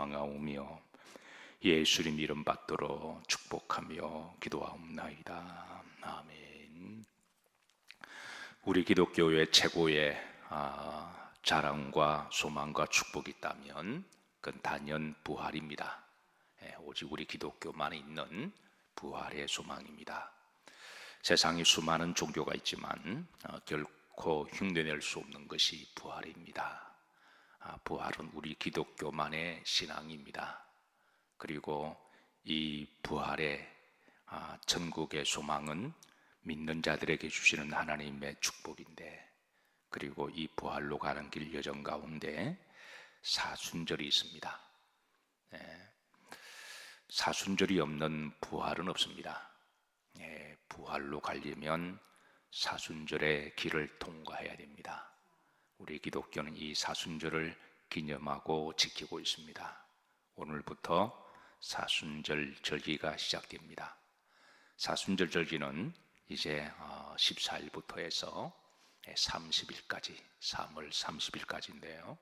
소망하오며 예수님 이름 받들어 축복하며 기도하옵나이다. 아멘. 우리 기독교의 최고의 자랑과 소망과 축복이 있다면 그건 단연 부활입니다. 오직 우리 기독교만에 있는 부활의 소망입니다. 세상에 수많은 종교가 있지만 결코 흉내낼 수 없는 것이 부활입니다. 부활은 우리 기독교만의 신앙입니다. 그리고 이 부활의 천국의 소망은 믿는 자들에게 주시는 하나님의 축복인데, 그리고 이 부활로 가는 길 여정 가운데 사순절이 있습니다. 사순절이 없는 부활은 없습니다. 부활로 가려면 사순절의 길을 통과해야 됩니다. 우리 기독교는 이 사순절을 기념하고 지키고 있습니다. 오늘부터 사순절 절기가 시작됩니다. 사순절 절기는 이제 14일부터 해서 30일까지, 3월 30일까지인데요.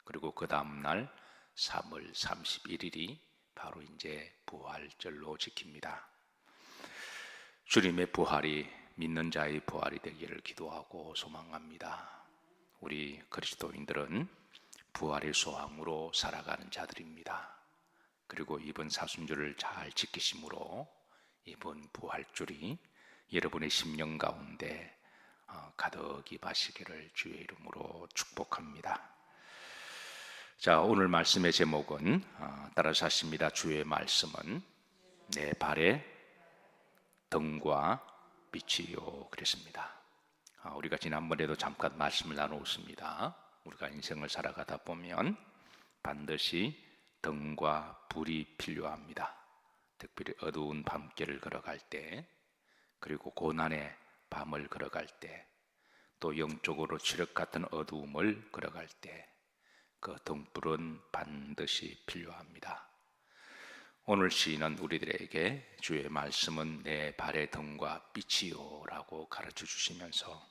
그리고 그 다음날 3월 31일이 바로 이제 부활절로 지킵니다. 주님의 부활이 믿는 자의 부활이 되기를 기도하고 소망합니다. 우리 그리스도인들은 부활의 소망으로 살아가는 자들입니다. 그리고 이번 사순절을 잘 지키심으로 이번 부활절이 여러분의 심령 가운데 가득히 바시기를 주의 이름으로 축복합니다. 자, 오늘 말씀의 제목은 따라서 하십니다. 주의 말씀은 내 발의 등과 빛이요, 그랬습니다. 우리가 지난번에도 잠깐 말씀을 나누었습니다. 우리가 인생을 살아가다 보면 반드시 등과 불이 필요합니다. 특별히 어두운 밤길을 걸어갈 때, 그리고 고난의 밤을 걸어갈 때, 또 영적으로 칠흑 같은 어두움을 걸어갈 때 그 등불은 반드시 필요합니다. 오늘 시인은 우리들에게 주의 말씀은 내 발의 등과 빛이요 라고 가르쳐 주시면서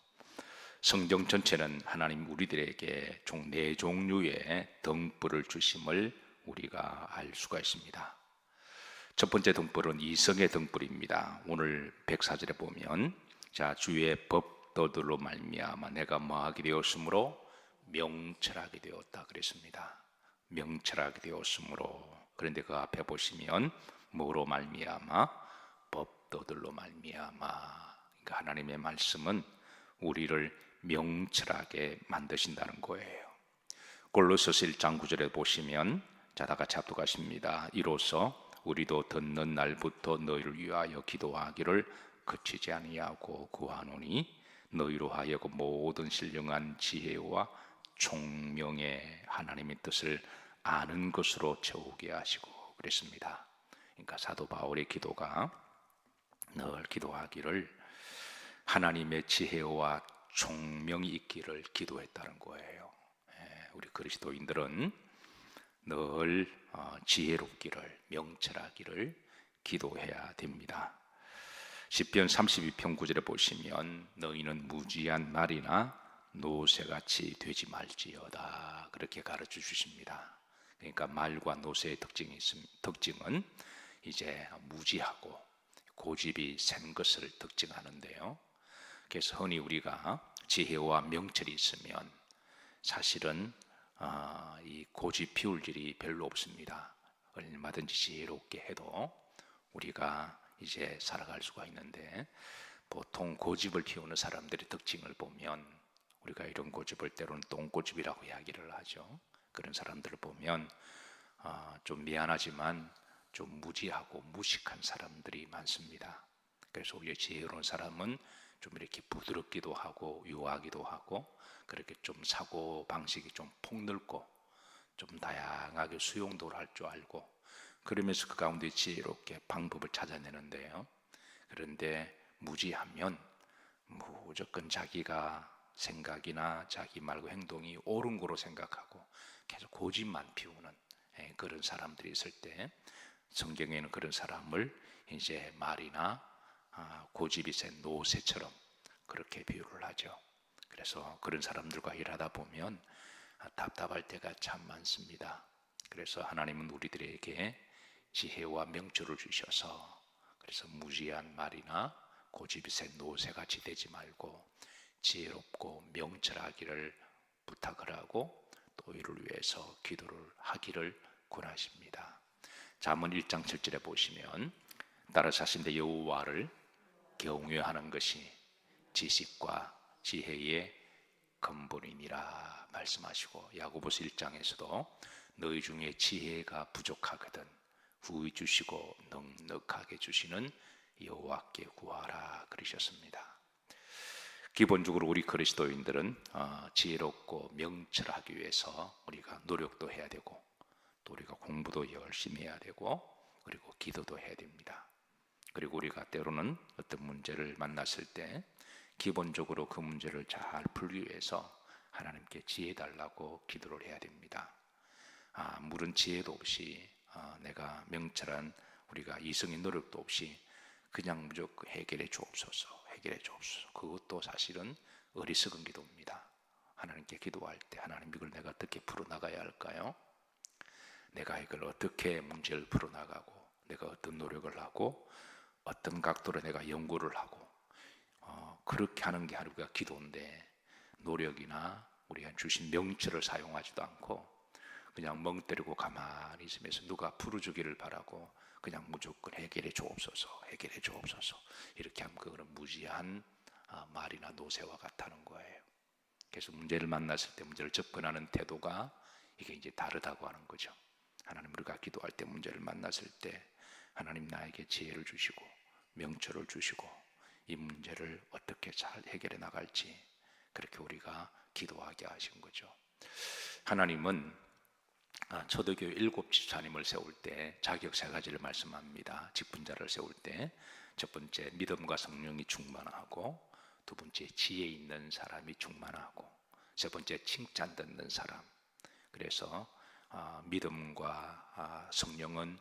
성경 전체는 하나님 우리들에게 총 4종류의 등불을 주심을 우리가 알 수가 있습니다. 첫 번째 등불은 이성의 등불입니다. 오늘 104절에 보면 자, 주의 법도들로 말미암아 내가 뭐하게 되었으므로 명철하게 되었다 그랬습니다. 명철하게 되었으므로. 그런데 그 앞에 보시면 뭐로 말미암아? 법도들로 말미암아. 그러니까 하나님의 말씀은 우리를 명철하게 만드신다는 거예요. 골로새서 1장 9절에 보시면 자, 다 같이 합독하십니다. 이로써 우리도 듣는 날부터 너희를 위하여 기도하기를 그치지 아니하고 구하노니 너희로 하여금 모든 신령한 지혜와 총명의 하나님의 뜻을 아는 것으로 채우게 하시고 그랬습니다. 그러니까 사도 바울의 기도가 늘 기도하기를 하나님의 지혜와 총명이 있기를 기도했다는 거예요. 우리 그리스도인들은 늘 지혜롭기를, 명철하기를 기도해야 됩니다. 시편 32편 9절에 보시면 너희는 무지한 말이나 노새같이 되지 말지어다 그렇게 가르쳐 주십니다. 그러니까 말과 노새의 특징은 이제 무지하고 고집이 센 것을 특징하는데요. 그래서 흔히 우리가 지혜와 명철이 있으면 사실은 이 고집 피울 일이 별로 없습니다. 얼마든지 지혜롭게 해도 우리가 이제 살아갈 수가 있는데, 보통 고집을 피우는 사람들의 특징을 보면 우리가 이런 고집을 때로는 똥고집이라고 이야기를 하죠. 그런 사람들을 보면 좀 미안하지만 좀 무지하고 무식한 사람들이 많습니다. 그래서 오히려 지혜로운 사람은 좀 이렇게 부드럽기도 하고 유하기도 하고 그렇게 좀 사고 방식이 좀 폭넓고 좀 다양하게 수용도를 할 줄 알고 그러면서 그 가운데 지혜롭게 방법을 찾아내는데요. 그런데 무지하면 무조건 자기가 생각이나 자기 말고 행동이 옳은 거로 생각하고 계속 고집만 피우는 그런 사람들이 있을 때 성경에는 그런 사람을 이제 말이나 고집이 센 노새처럼 그렇게 비유를 하죠. 그래서 그런 사람들과 일하다 보면 답답할 때가 참 많습니다. 그래서 하나님은 우리들에게 지혜와 명철을 주셔서, 그래서 무지한 말이나 고집이 센 노새같이 되지 말고 지혜롭고 명철하기를 부탁을 하고 또 이를 위해서 기도를 하기를 권하십니다. 잠언 1장 7절에 보시면 따라 자신의 여호와를 경외하는 것이 지식과 지혜의 근본이니라 말씀하시고, 야고보서 1장에서도 너희 중에 지혜가 부족하거든 후히 주시고 넉넉하게 주시는 여호와께 구하라 그러셨습니다. 기본적으로 우리 그리스도인들은 지혜롭고 명철하기 위해서 우리가 노력도 해야 되고 또 우리가 공부도 열심히 해야 되고 그리고 기도도 해야 됩니다. 그리고 우리가 때로는 어떤 문제를 만났을 때 기본적으로 그 문제를 잘 풀기 위해서 하나님께 지혜 달라고 기도를 해야 됩니다. 물은 지혜도 없이 내가 명철한 우리가 이성의 노력도 없이 그냥 무조건 해결해 주옵소서, 해결해 주옵소서. 그것도 사실은 어리석은 기도입니다. 하나님께 기도할 때 하나님 이걸 내가 어떻게 풀어나가야 할까요? 내가 이걸 어떻게 문제를 풀어나가고 내가 어떤 노력을 하고 어떤 각도로 내가 연구를 하고 그렇게 하는 게 우리가 기도인데, 노력이나 우리가 주신 명철을 사용하지도 않고 그냥 멍 때리고 가만히 있으면서 누가 풀어주기를 바라고 그냥 무조건 해결해 주옵소서, 해결해 주옵소서 이렇게 하면 그거는 무지한 말이나 노새와 같다는 거예요. 그래서 문제를 만났을 때 문제를 접근하는 태도가 이게 이제 다르다고 하는 거죠. 하나님, 우리가 기도할 때 문제를 만났을 때 하나님 나에게 지혜를 주시고 명철을 주시고 이 문제를 어떻게 잘 해결해 나갈지 그렇게 우리가 기도하게 하신 거죠. 하나님은 초대교회 7 집사님을 세울 때 자격 3가지를 말씀합니다. 직분자를 세울 때 첫 번째 믿음과 성령이 충만하고, 두 번째 지혜 있는 사람이 충만하고, 세 번째 칭찬 듣는 사람. 그래서 믿음과 성령은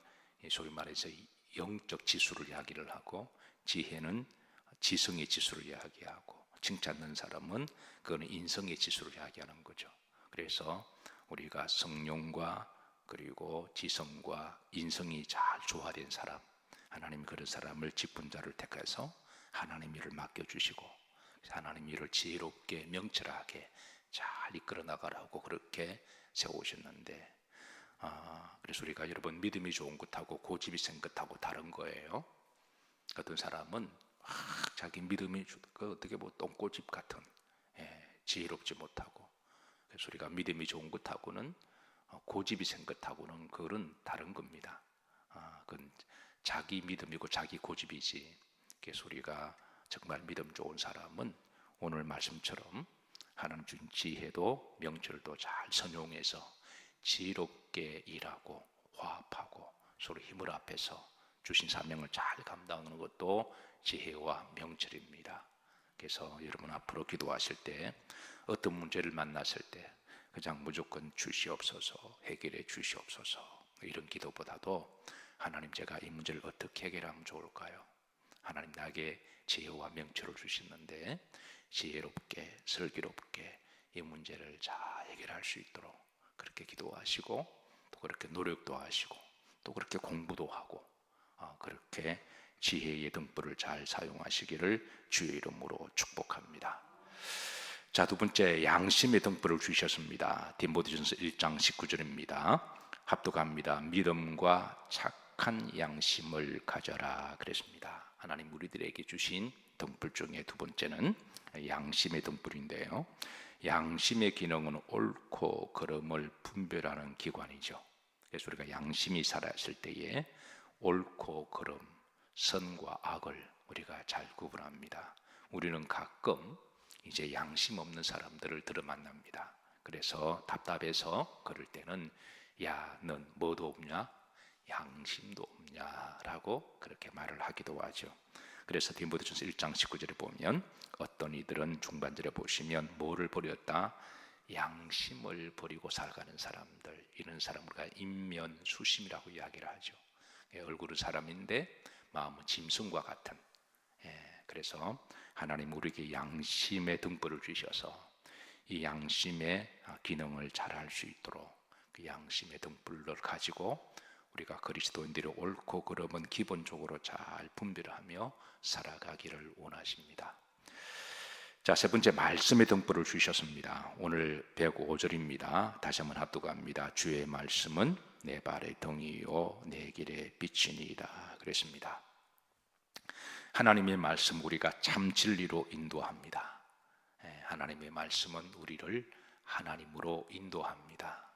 소위 말해서 영적 지수를 이야기를 하고, 지혜는 지성의 지수를 이야기하고, 칭찬 듣는 사람은 그거는 인성의 지수를 이야기하는 거죠. 그래서 우리가 성령과 그리고 지성과 인성이 잘 조화된 사람, 하나님 그런 사람을 직분자를 택해서 하나님 일을 맡겨주시고 하나님 일을 지혜롭게 명철하게 잘 이끌어 나가라고 그렇게 세우셨는데, 그래서 우리가 여러분 믿음이 좋은 것하고 고집이 센 것하고 다른 거예요. 어떤 사람은 자기 믿음이 어떻게 뭐 똥꼬집 같은 지혜롭지 못하고, 그래서 우리가 믿음이 좋은 것하고는 고집이 센 것하고는 그건 다른 겁니다. 그건 자기 믿음이고 자기 고집이지. 그래서 우리가 정말 믿음 좋은 사람은 오늘 말씀처럼 하나님 주신 지혜도 명철도 잘 선용해서 지혜롭게 일하고 화합하고 서로 힘을 합해서 주신 사명을 잘 감당하는 것도 지혜와 명철입니다. 그래서 여러분 앞으로 기도하실 때 어떤 문제를 만났을 때 그냥 무조건 주시옵소서, 해결해 주시옵소서 이런 기도보다도 하나님, 제가 이 문제를 어떻게 해결하면 좋을까요? 하나님 나에게 지혜와 명철을 주시는데 지혜롭게 슬기롭게 이 문제를 잘 해결할 수 있도록 그렇게 기도하시고 또 그렇게 노력도 하시고 또 그렇게 공부도 하고 그렇게 지혜의 등불을 잘 사용하시기를 주의 이름으로 축복합니다. 자, 두 번째, 양심의 등불을 주셨습니다. 디모데전서 1장 19절입니다. 합독합니다. 믿음과 착한 양심을 가져라 그랬습니다. 하나님 우리들에게 주신 등불 중에 두 번째는 양심의 등불인데요, 양심의 기능은 옳고 그름을 분별하는 기관이죠. 그래서 우리가 양심이 살아있을 때에 옳고 그름, 선과 악을 우리가 잘 구분합니다. 우리는 가끔 이제 양심 없는 사람들을 들어 만납니다. 그래서 답답해서 그럴 때는 야, 넌 뭐도 없냐? 양심도 없냐? 라고 그렇게 말을 하기도 하죠. 그래서 디모데전서 1장 19절에 보면 어떤 이들은 중반절에 보시면 뭐를 버렸다? 양심을 버리고 살아가는 사람들, 이런 사람을 우리가 인면수심이라고 이야기를 하죠. 얼굴은 사람인데 마음은 짐승과 같은. 그래서 하나님 우리에게 양심의 등불을 주셔서 이 양심의 기능을 잘 할 수 있도록 그 양심의 등불을 가지고 우리가 그리스도인들이 옳고 그름은 기본적으로 잘 분별하며 살아가기를 원하십니다. 자, 세 번째, 말씀의 등불을 주셨습니다. 오늘 105절입니다. 다시 한번 합독합니다. 주의 말씀은 내 발의 등이요 내 길의 빛이니이다 그랬습니다. 하나님의 말씀, 우리가 참 진리로 인도합니다. 하나님의 말씀은 우리를 하나님으로 인도합니다.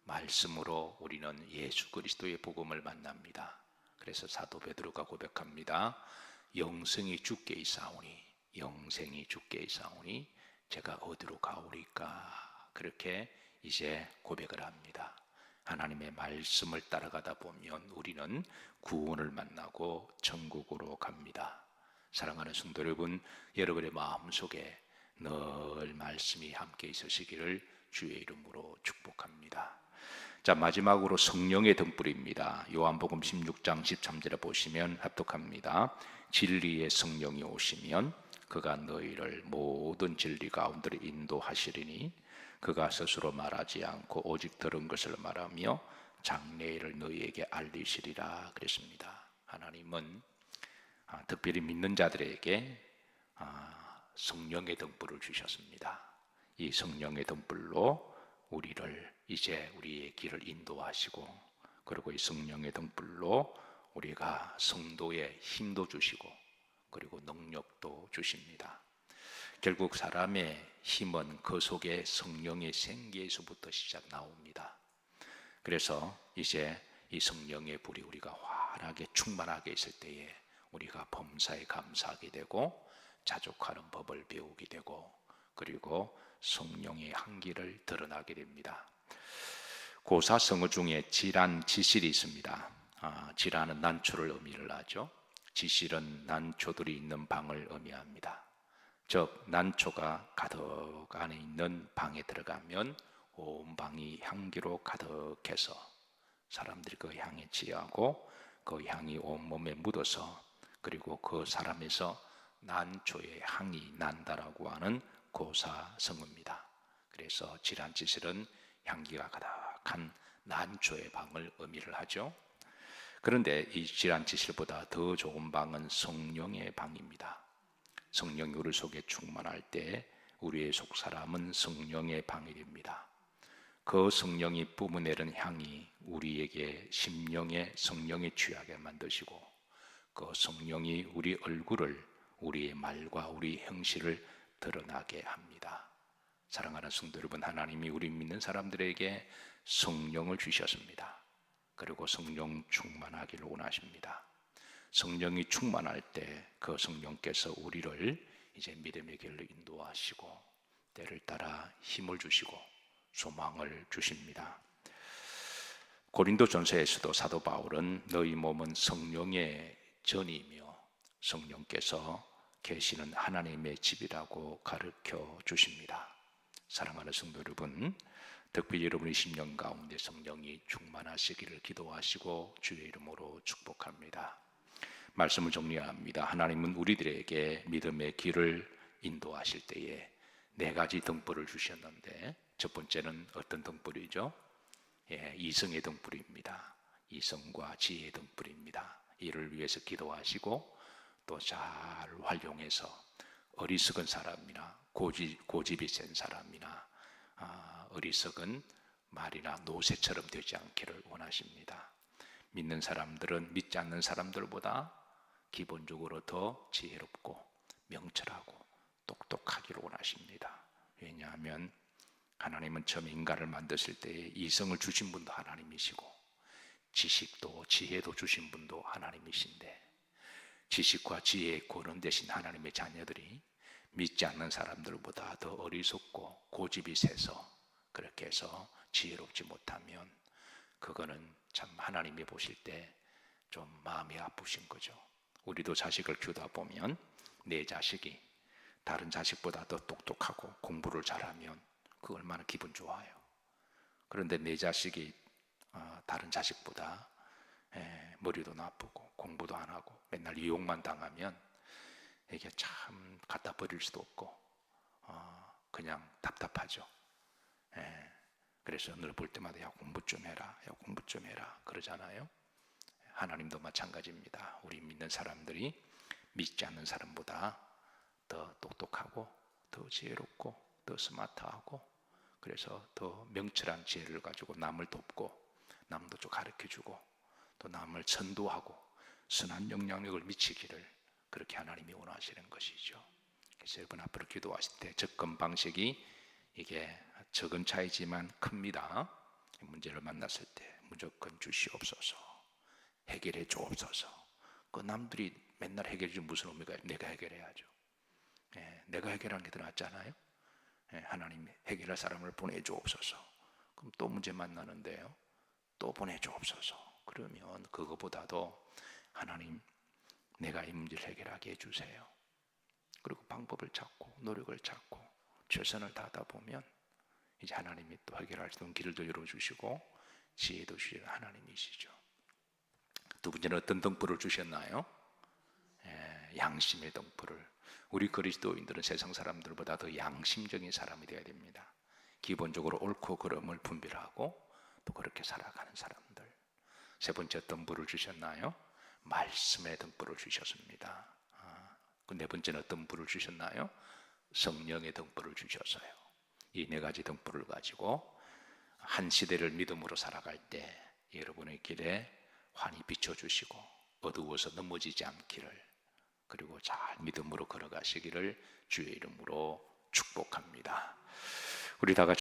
말씀으로 우리는 예수 그리스도의 복음을 만납니다. 그래서 사도 베드로가 고백합니다. 영생이 주께 있사오니, 영생이 주께 있사오니 제가 어디로 가오리까? 그렇게 이제 고백을 합니다. 하나님의 말씀을 따라가다 보면 우리는 구원을 만나고 천국으로 갑니다. 사랑하는 성도 여러분, 여러분의 마음속에 늘 말씀이 함께 있으시기를 주의 이름으로 축복합니다. 자, 마지막으로 성령의 등불입니다. 요한복음 16장 13절에 보시면 합독합니다. 진리의 성령이 오시면 그가 너희를 모든 진리 가운데로 인도하시리니 그가 스스로 말하지 않고 오직 들은 것을 말하며 장래일을 너희에게 알리시리라 그랬습니다. 하나님은 특별히 믿는 자들에게 성령의 등불을 주셨습니다. 이 성령의 등불로 우리를 이제 우리의 길을 인도하시고, 그리고 이 성령의 등불로 우리가 성도의 힘도 주시고 그리고 능력도 주십니다. 결국 사람의 힘은 그 속에 성령의 생기에서부터 시작 나옵니다. 그래서 이제 이 성령의 불이 우리가 환하게 충만하게 있을 때에 우리가 범사에 감사하게 되고 자족하는 법을 배우게 되고 그리고 성령의 향기를 드러나게 됩니다. 고사성어 중에 질한, 지실이 있습니다. 질한은 난초를 의미를 하죠. 지실은 난초들이 있는 방을 의미합니다. 즉 난초가 가득 안에 있는 방에 들어가면 온 방이 향기로 가득해서 사람들이 그 향에 취하고 그 향이 온몸에 묻어서 그리고 그 사람에서 난초의 향이 난다라고 하는 고사성어입니다. 그래서 질한 지실은 향기가 가득한 난초의 방을 의미를 하죠. 그런데 이 질한 지실보다 더 좋은 방은 성령의 방입니다. 성령이 우리 속에 충만할 때 우리의 속 사람은 성령의 방이 됩니다. 그 성령이 뿜어내는 향이 우리에게 심령에 성령에 취하게 만드시고 그 성령이 우리 얼굴을, 우리의 말과 우리 형실을 드러나게 합니다. 사랑하는 성도 여러분, 하나님이 우리 믿는 사람들에게 성령을 주셨습니다. 그리고 성령 충만하기를 원하십니다. 성령이 충만할 때 그 성령께서 우리를 이제 믿음의 길로 인도하시고 때를 따라 힘을 주시고 소망을 주십니다. 고린도전서에서도 사도 바울은 너희 몸은 성령의 전이며 성령께서 계시는 하나님의 집이라고 가르쳐 주십니다. 사랑하는 성도 여러분, 특별히 여러분의 심령 가운데 성령이 충만하시기를 기도하시고 주의 이름으로 축복합니다. 말씀을 정리합니다. 하나님은 우리들에게 믿음의 길을 인도하실 때에 네 가지 등불을 주셨는데 첫 번째는 어떤 등불이죠? 이성의 등불입니다. 이성과 지혜의 등불입니다. 이를 위해서 기도하시고 또 잘 활용해서 어리석은 사람이나 고집이 센 사람이나 어리석은 말이나 노새처럼 되지 않기를 원하십니다. 믿는 사람들은 믿지 않는 사람들보다 기본적으로 더 지혜롭고 명철하고 똑똑하기를 원하십니다. 왜냐하면 하나님은 처음 인간을 만드실 때에 이성을 주신 분도 하나님이시고 지식도 지혜도 주신 분도 하나님이신데 지식과 지혜의 근원 되신 하나님의 자녀들이 믿지 않는 사람들보다 더 어리석고 고집이 세서 그렇게 해서 지혜롭지 못하면 그거는 참 하나님이 보실 때 좀 마음이 아프신 거죠. 우리도 자식을 키우다 보면 내 자식이 다른 자식보다 더 똑똑하고 공부를 잘하면 그 얼마나 기분 좋아요. 그런데 내 자식이 다른 자식보다 머리도 나쁘고 공부도 안 하고 맨날 유혹만 당하면 이게 참 갖다 버릴 수도 없고 그냥 답답하죠. 그래서 늘 볼 때마다 야 공부 좀 해라, 야 공부 좀 해라 그러잖아요. 하나님도 마찬가지입니다. 우리 믿는 사람들이 믿지 않는 사람보다 더 똑똑하고 더 지혜롭고 더 스마트하고 그래서 더 명철한 지혜를 가지고 남을 돕고 남도 좀 가르쳐주고 또 남을 전도하고 선한 영향력을 미치기를 그렇게 하나님이 원하시는 것이죠. 그래서 여러분 앞으로 기도하실 때 접근 방식이 이게 적은 차이지만 큽니다. 문제를 만났을 때 무조건 주시옵소서, 해결해 주옵소서. 그 남들이 맨날 해결해 주면 무슨 의미가 있어요? 내가 해결해야죠. 내가 해결하는 게 더 낫잖아요. 하나님 해결할 사람을 보내주옵소서. 그럼 또 문제 만나는데요, 또 보내주옵소서. 그러면 그거보다도 하나님 내가 이 문제를 해결하게 해주세요. 그리고 방법을 찾고 노력을 찾고 최선을 다하다 보면 이제 하나님이 또 해결할 수 있는 길도 열어주시고 지혜도 주시는 하나님이시죠. 두 번째는 어떤 등불을 주셨나요? 양심의 등불을. 우리 그리스도인들은 세상 사람들보다 더 양심적인 사람이 되어야 됩니다. 기본적으로 옳고 그름을 분별하고 또 그렇게 살아가는 사람들. 세 번째 어떤 불을 주셨나요? 말씀의 등불을 주셨습니다. 그 네 번째는 어떤 불을 주셨나요? 성령의 등불을 주셨어요. 이 네 가지 등불을 가지고 한 시대를 믿음으로 살아갈 때 여러분의 길에 환히 비춰주시고 어두워서 넘어지지 않기를, 그리고 잘 믿음으로 걸어가시기를 주의 이름으로 축복합니다. 우리 다 같이